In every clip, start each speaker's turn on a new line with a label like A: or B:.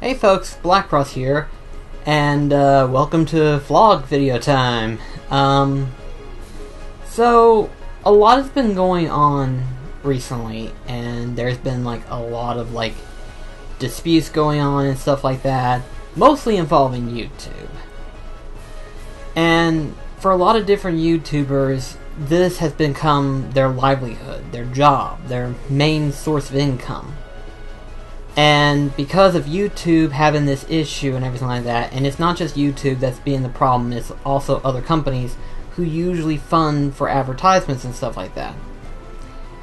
A: Hey folks, BlackCross here, and welcome to vlog video time. So a lot has been going on recently, and there's been like a lot of like disputes going on and stuff like that, mostly involving YouTube. And for a lot of different YouTubers, this has become their livelihood, their job, their main source of income. And because of YouTube having this issue and everything like that, and it's not just YouTube that's being the problem, it's also other companies who usually fund for advertisements and stuff like that.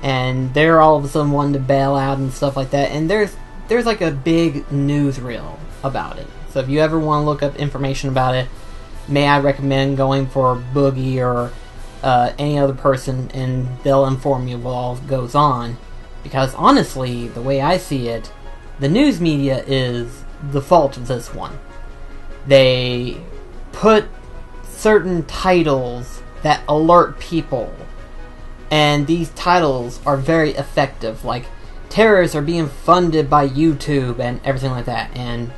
A: And they're all of a sudden wanting to bail out and stuff like that, and there's like a big newsreel about it. So if you ever want to look up information about it, may I recommend going for Boogie or any other person, and they'll inform you what all goes on. Because honestly, the way I see it, the news media is the fault of this one. They put certain titles that alert people, and these titles are very effective, like terrorists are being funded by YouTube and everything like that. And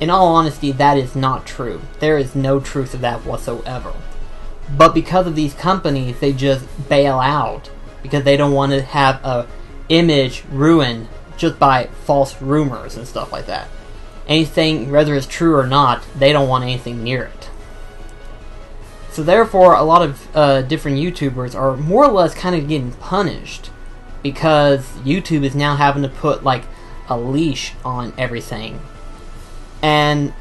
A: in all honesty, that is not true. There is no truth to that whatsoever. But because of these companies, they just bail out because they don't want to have a image ruined just by false rumors and stuff like that. Anything, whether it's true or not, they don't want anything near it. So therefore, a lot of different YouTubers are more or less kind of getting punished because YouTube is now having to put like a leash on everything. And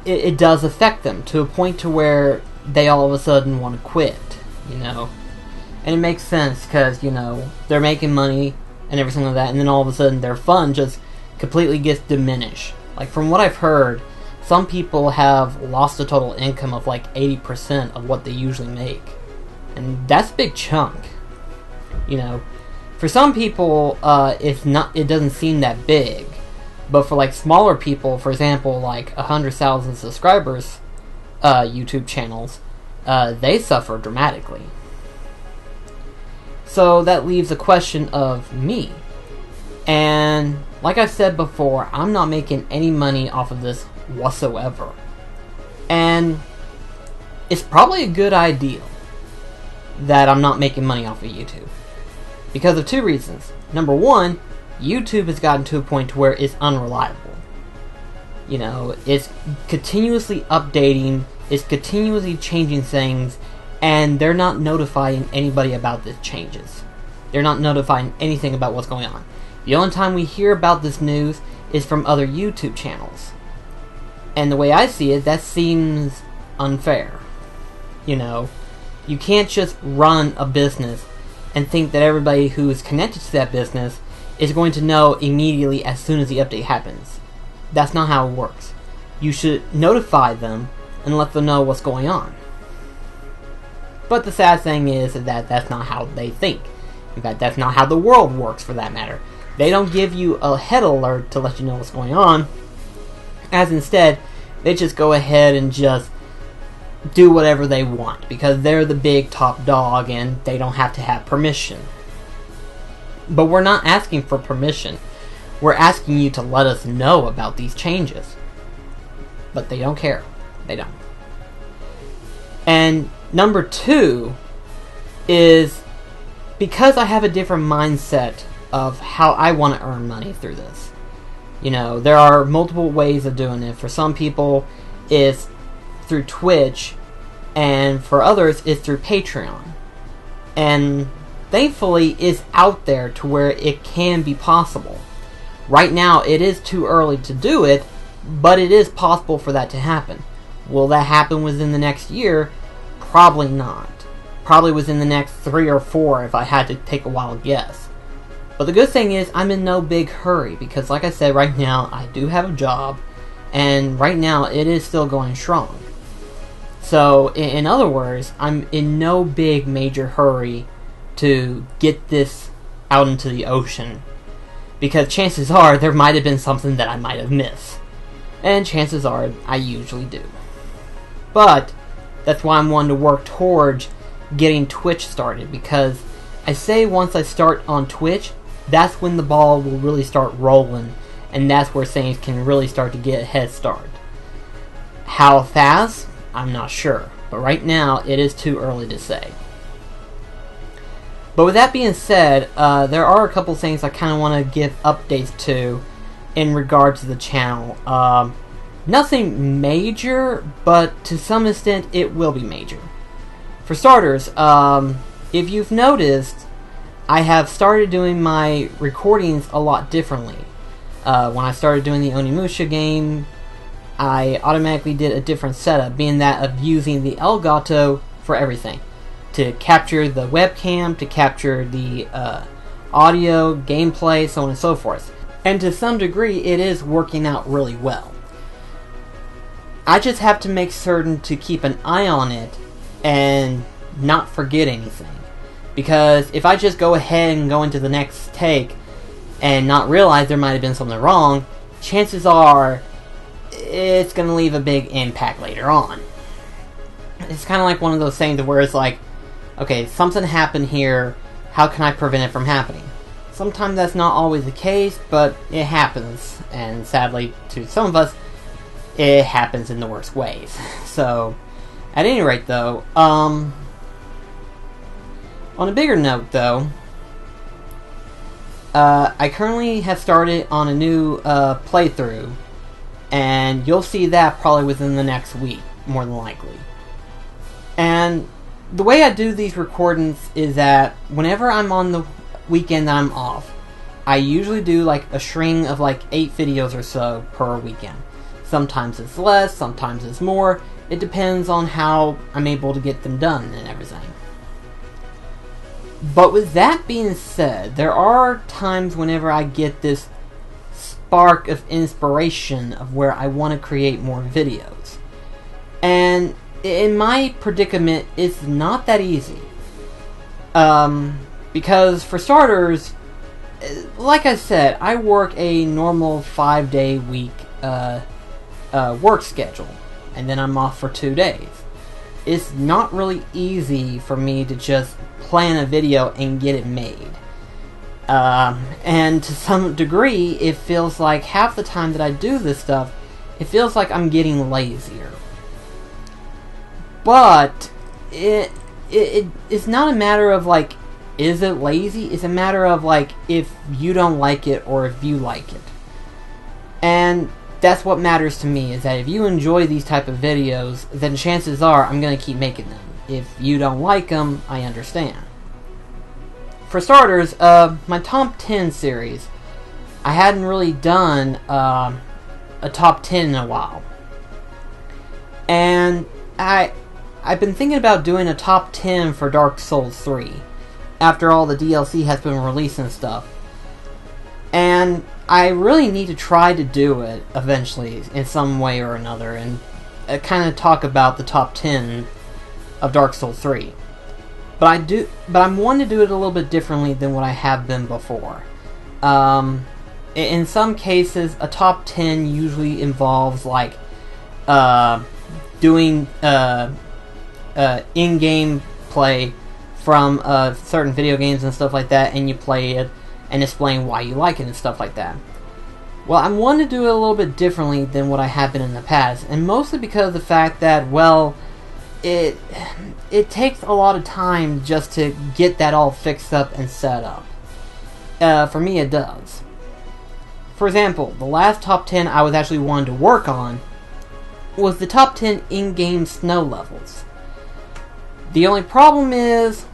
A: it does affect them to a point to where they all of a sudden want to quit, you know. And it makes sense because, you know, they're making money and everything like that, and then all of a sudden their fund just completely gets diminished. Like, from what I've heard, some people have lost a total income of like 80% of what they usually make. And that's a big chunk. You know, for some people, it doesn't seem that big. But for like smaller people, for example, like 100,000 subscribers YouTube channels, they suffer dramatically. So that leaves a question of me. And like I've said before, I'm not making any money off of this whatsoever. And it's probably a good idea that I'm not making money off of YouTube. Because of two reasons. Number one, YouTube has gotten to a point to where it's unreliable. You know, it's continuously updating, it's continuously changing things, and they're not notifying anybody about the changes. They're not notifying anything about what's going on. The only time we hear about this news is from other YouTube channels. And the way I see it, that seems unfair. You know, you can't just run a business and think that everybody who is connected to that business is going to know immediately as soon as the update happens. That's not how it works. You should notify them and let them know what's going on. But the sad thing is that that's not how they think. In fact, that's not how the world works, for that matter. They don't give you a head alert to let you know what's going on, as instead, they just go ahead and just do whatever they want, because they're the big top dog and they don't have to have permission. But we're not asking for permission. We're asking you to let us know about these changes. But they don't care. They don't. And number two is because I have a different mindset of how I want to earn money through this. You know, there are multiple ways of doing it. For some people, it's through Twitch, and for others, it's through Patreon. And thankfully, it's out there to where it can be possible. Right now, it is too early to do it, but it is possible for that to happen. Will that happen within the next year? Probably not. Probably within the next 3 or 4 if I had to take a wild guess. But the good thing is, I'm in no big hurry, because like I said, right now, I do have a job, and right now, it is still going strong. So, in other words, I'm in no big major hurry to get this out into the ocean, because chances are there might have been something that I might have missed, and chances are I usually do. But that's why I'm wanting to work towards getting Twitch started, because I say once I start on Twitch, that's when the ball will really start rolling, and that's where things can really start to get a head start. How fast? I'm not sure, but right now it is too early to say. But with that being said, there are a couple things I kind of want to give updates to in regard to the channel. Nothing major, but to some extent it will be major. For starters, if you've noticed, I have started doing my recordings a lot differently. When I started doing the Onimusha game, I automatically did a different setup, being that of using the Elgato for everything. To capture the webcam, to capture the audio, gameplay, so on and so forth. And to some degree, it is working out really well. I just have to make certain to keep an eye on it and not forget anything. Because if I just go ahead and go into the next take and not realize there might have been something wrong, chances are it's going to leave a big impact later on. It's kind of like one of those things where it's like, okay, something happened here, how can I prevent it from happening? Sometimes that's not always the case, but it happens, and sadly, to some of us, it happens in the worst ways. So, at any rate though, on a bigger note though, I currently have started on a new playthrough, and you'll see that probably within the next week, more than likely. And the way I do these recordings is that whenever I'm on the weekend that I'm off, I usually do like a string of like 8 videos or so per weekend. Sometimes it's less, sometimes it's more. It depends on how I'm able to get them done and everything. But with that being said, there are times whenever I get this spark of inspiration of where I want to create more videos. And in my predicament, it's not that easy. Because for starters, like I said, I work a normal 5-day week work schedule, and then I'm off for 2 days. It's not really easy for me to just plan a video and get it made. And to some degree, it feels like half the time that I do this stuff, it feels like I'm getting lazier. But it's not a matter of like, is it lazy? It's a matter of like, if you don't like it or if you like it. And that's what matters to me, is that if you enjoy these type of videos, then chances are I'm going to keep making them. If you don't like them, I understand. For starters, my top 10 series, I hadn't really done a top 10 in a while. And I've been thinking about doing a top 10 for Dark Souls 3, after all the DLC has been released and stuff. And I really need to try to do it eventually, in some way or another, and kind of talk about the top 10 of Dark Souls 3. But I'm wanting to do it a little bit differently than what I have been before. In some cases, a top 10 usually involves like doing in-game play from certain video games and stuff like that, and you play it and explain why you like it and stuff like that. Well, I'm wanting to do it a little bit differently than what I have been in the past, and mostly because of the fact that, well, it takes a lot of time just to get that all fixed up and set up. For me, it does. For example, the last top 10 I was actually wanting to work on was the top 10 in-game snow levels. The only problem is,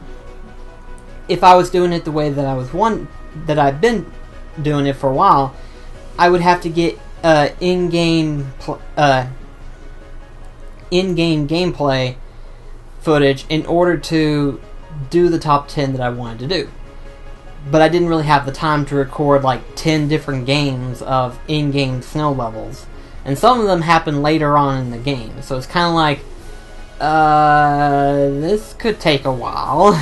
A: if I was doing it the way that I've been doing it for a while, I would have to get in-game gameplay footage in order to do the top 10 that I wanted to do. But I didn't really have the time to record like 10 different games of in-game snow levels, and some of them happen later on in the game, so it's kind of like, this could take a while.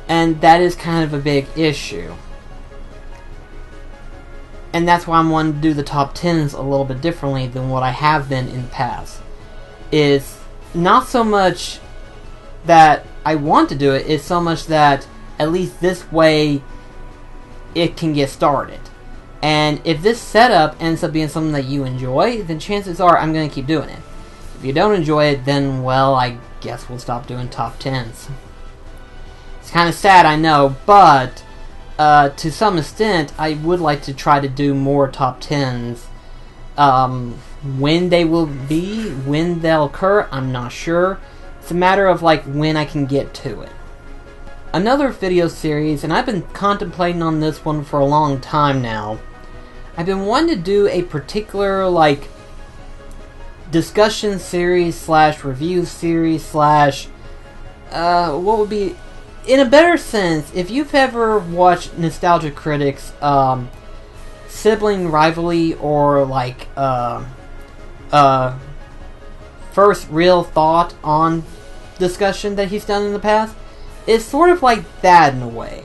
A: And that is kind of a big issue. And that's why I'm wanting to do the top 10s a little bit differently than what I have been in the past. It's not so much that I want to do it, it's so much that at least this way it can get started. And if this setup ends up being something that you enjoy, then chances are I'm going to keep doing it. If you don't enjoy it, then, well, I guess we'll stop doing top 10s. It's kind of sad, I know, but to some extent, I would like to try to do more top 10s. When they will be, when they'll occur, I'm not sure. It's a matter of like when I can get to it. Another video series, and I've been contemplating on this one for a long time now. I've been wanting to do a particular like discussion series slash review series slash what would be, in a better sense, if you've ever watched Nostalgia Critics sibling rivalry or like first real thought on discussion that he's done in the past, it's sort of like that in a way.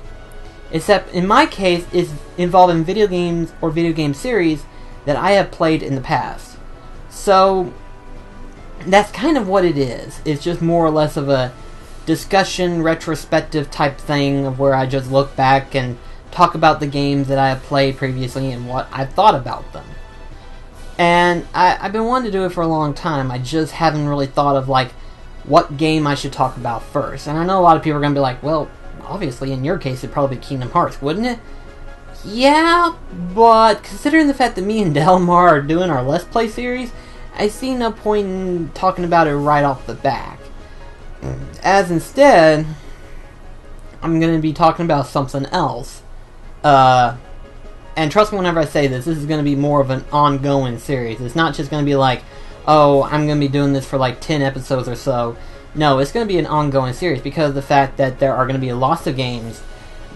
A: Except in my case, it's involving video games or video game series that I have played in the past. So that's kind of what it is. It's just more or less of a discussion, retrospective type thing of where I just look back and talk about the games that I have played previously and what I thought about them. And I've been wanting to do it for a long time. I just haven't really thought of like what game I should talk about first. And I know a lot of people are going to be like, well, obviously in your case it'd probably be Kingdom Hearts, wouldn't it? Yeah, but considering the fact that me and Delmar are doing our Let's Play series, I see no point in talking about it right off the bat. As instead, I'm going to be talking about something else. And trust me whenever I say this is going to be more of an ongoing series. It's not just going to be like, oh, I'm going to be doing this for like 10 episodes or so. No, it's going to be an ongoing series because of the fact that there are going to be lots of games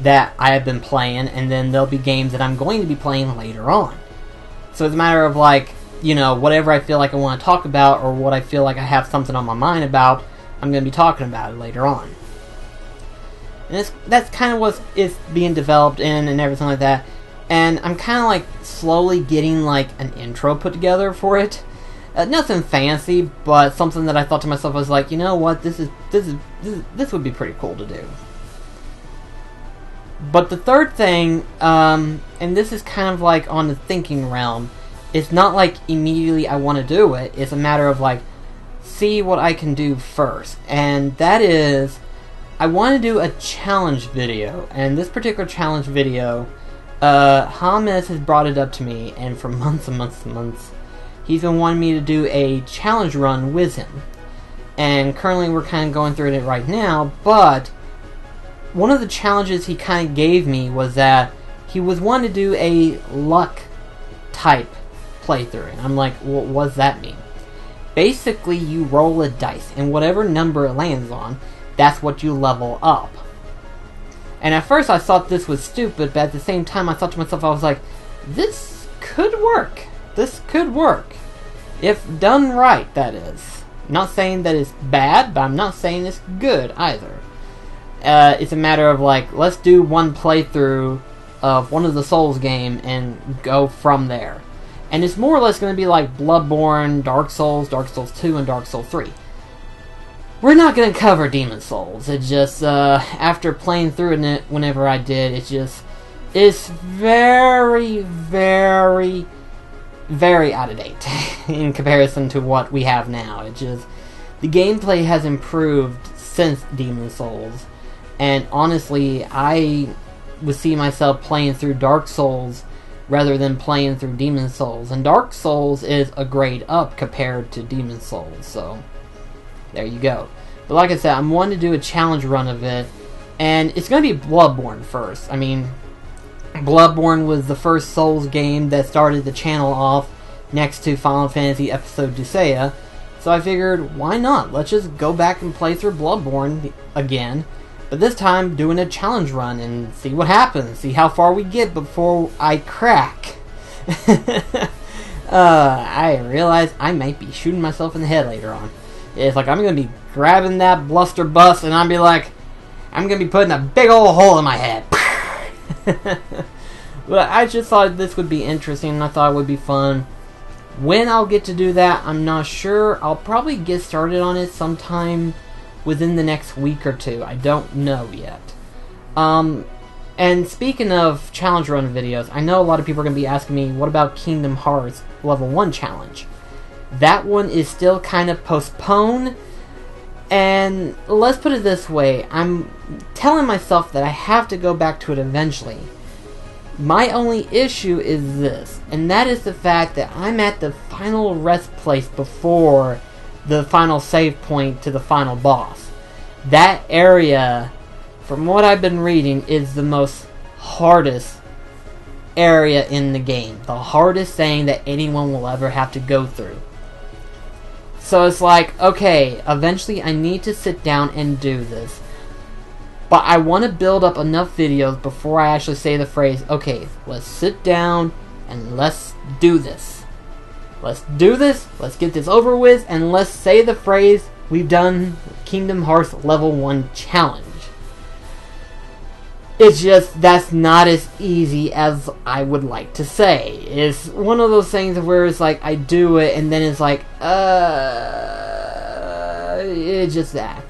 A: that I have been playing, and then there'll be games that I'm going to be playing later on. So it's a matter of like, you know, whatever I feel like I want to talk about or what I feel like I have something on my mind about, I'm going to be talking about it later on. And that's kind of what it's being developed in and everything like that. And I'm kind of like slowly getting like an intro put together for it. Nothing fancy, but something that I thought to myself, I was like, you know what, this would be pretty cool to do. But the third thing, and this is kind of like on the thinking realm, it's not like immediately I want to do it. It's a matter of like, see what I can do first. And that is, I want to do a challenge video. And this particular challenge video, Hames has brought it up to me, and for months and months and months, he's been wanting me to do a challenge run with him. And currently we're kind of going through it right now, but one of the challenges he kind of gave me was that he was wanting to do a luck type playthrough. And I'm like, well, what does that mean? Basically, you roll a dice, and whatever number it lands on, that's what you level up. And at first I thought this was stupid, but at the same time I thought to myself, I was like, this could work. This could work. If done right, that is. Not saying that it's bad, but I'm not saying it's good either. It's a matter of like, let's do one playthrough of one of the Souls game and go from there. And it's more or less going to be like Bloodborne, Dark Souls 2, and Dark Souls 3. We're not going to cover Demon Souls. It just, after playing through it whenever I did, it's very, very, very out of date in comparison to what we have now. It just, the gameplay has improved since Demon Souls. And honestly, I would see myself playing through Dark Souls rather than playing through Demon Souls. And Dark Souls is a grade up compared to Demon Souls, so there you go. But like I said, I'm wanting to do a challenge run of it, and it's going to be Bloodborne first. I mean, Bloodborne was the first Souls game that started the channel off next to Final Fantasy Episode Dusea, so I figured, why not? Let's just go back and play through Bloodborne again, but this time doing a challenge run and see what happens, see how far we get before I crack. I realize I might be shooting myself in the head later on. It's like I'm going to be grabbing that bluster bus and I'm going to be putting a big old hole in my head. But I just thought this would be interesting and I thought it would be fun. When I'll get to do that, I'm not sure. I'll probably get started on it sometime within the next week or two. I don't know yet. And speaking of challenge run videos, I know a lot of people are going to be asking me, what about Kingdom Hearts Level 1 Challenge? That one is still kind of postponed, and let's put it this way, I'm telling myself that I have to go back to it eventually. My only issue is this, and that is the fact that I'm at the final rest place before the final save point to the final boss. That area, from what I've been reading, is the most hardest area in the game. The hardest thing that anyone will ever have to go through. So it's like, okay, eventually I need to sit down and do this. But I want to build up enough videos before I actually say the phrase, okay, let's sit down and let's do this. Let's do this, let's get this over with, and let's say the phrase, we've done Kingdom Hearts Level 1 Challenge. It's just, that's not as easy as I would like to say. It's one of those things where it's like, I do it, and then it's like, it's just that.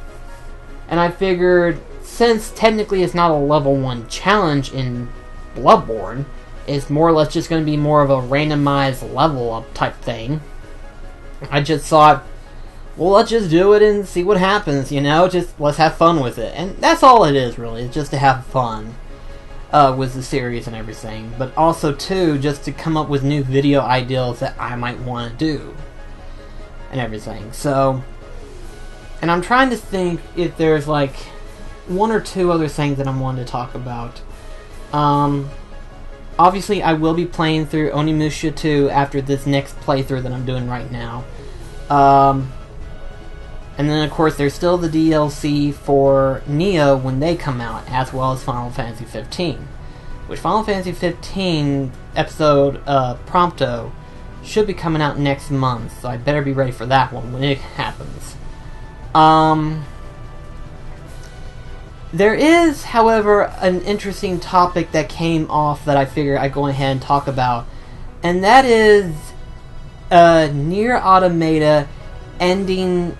A: And I figured, since technically it's not a level 1 challenge in Bloodborne, it's more or less just going to be more of a randomized level up type thing, I just thought, well, let's just do it and see what happens, you know? Just let's have fun with it. And that's all it is, really. It's just to have fun with the series and everything. But also, too, just to come up with new video ideas that I might want to do. And everything. So, and I'm trying to think if there's, like, one or two other things that I'm wanting to talk about. Obviously, I will be playing through Onimusha 2 after this next playthrough that I'm doing right now. And then, of course, there's still the DLC for Neo when they come out, as well as Final Fantasy 15. Which Final Fantasy 15 episode Prompto should be coming out next month, so I better be ready for that one when it happens. There is, however, an interesting topic that came off that I figure I'd go ahead and talk about, and that is Nier Automata ending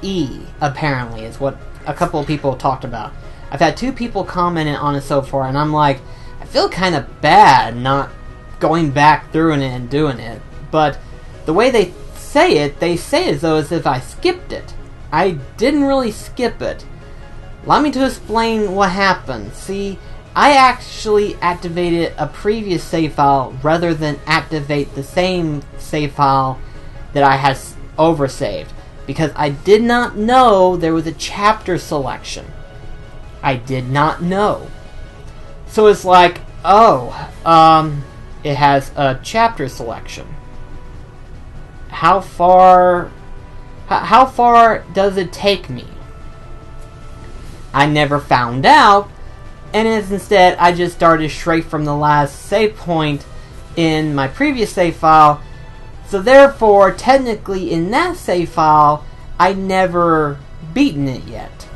A: E, apparently, is what a couple of people talked about. I've had 2 people commenting on it so far, and I'm like, I feel kind of bad not going back through it and doing it. But the way they say it as though as if I skipped it. I didn't really skip it. Allow me to explain what happened. See, I actually activated a previous save file rather than activate the same save file that I had oversaved. Because I did not know there was a chapter selection. I did not know. So it's like, oh, it has a chapter selection. How far does it take me? I never found out, and instead I just started straight from the last save point in my previous save file. So therefore, technically in that save file, I never beaten it yet.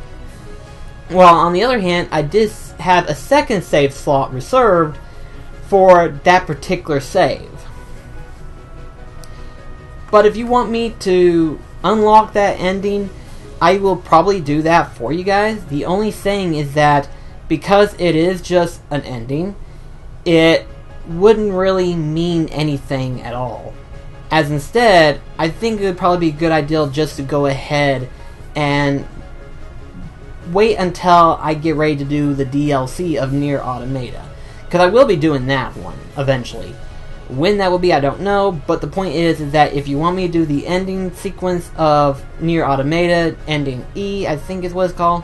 A: Well, on the other hand, I did have a second save slot reserved for that particular save. But if you want me to unlock that ending, I will probably do that for you guys. The only thing is that because it is just an ending, it wouldn't really mean anything at all. As instead, I think it would probably be a good idea just to go ahead and wait until I get ready to do the DLC of Nier Automata. Because I will be doing that one, eventually. When that will be, I don't know, but the point is that if you want me to do the ending sequence of Nier Automata, ending E, I think is what it's called,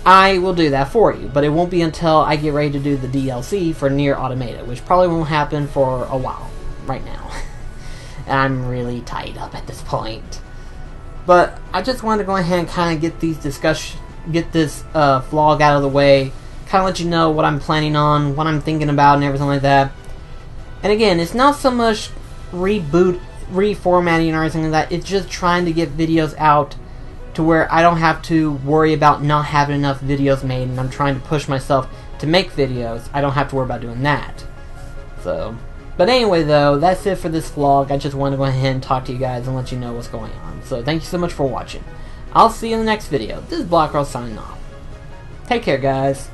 A: I will do that for you. But it won't be until I get ready to do the DLC for Nier Automata, which probably won't happen for a while, right now. I'm really tied up at this point. But I just wanted to go ahead and kind of get this vlog out of the way, kind of let you know what I'm planning on, what I'm thinking about, and everything like that. And again, it's not so much reformatting or anything like that. It's just trying to get videos out to where I don't have to worry about not having enough videos made, and I'm trying to push myself to make videos. I don't have to worry about doing that. So. But anyway, though, that's it for this vlog. I just want to go ahead and talk to you guys and let you know what's going on. So, thank you so much for watching. I'll see you in the next video. This is BlackCross signing off. Take care, guys.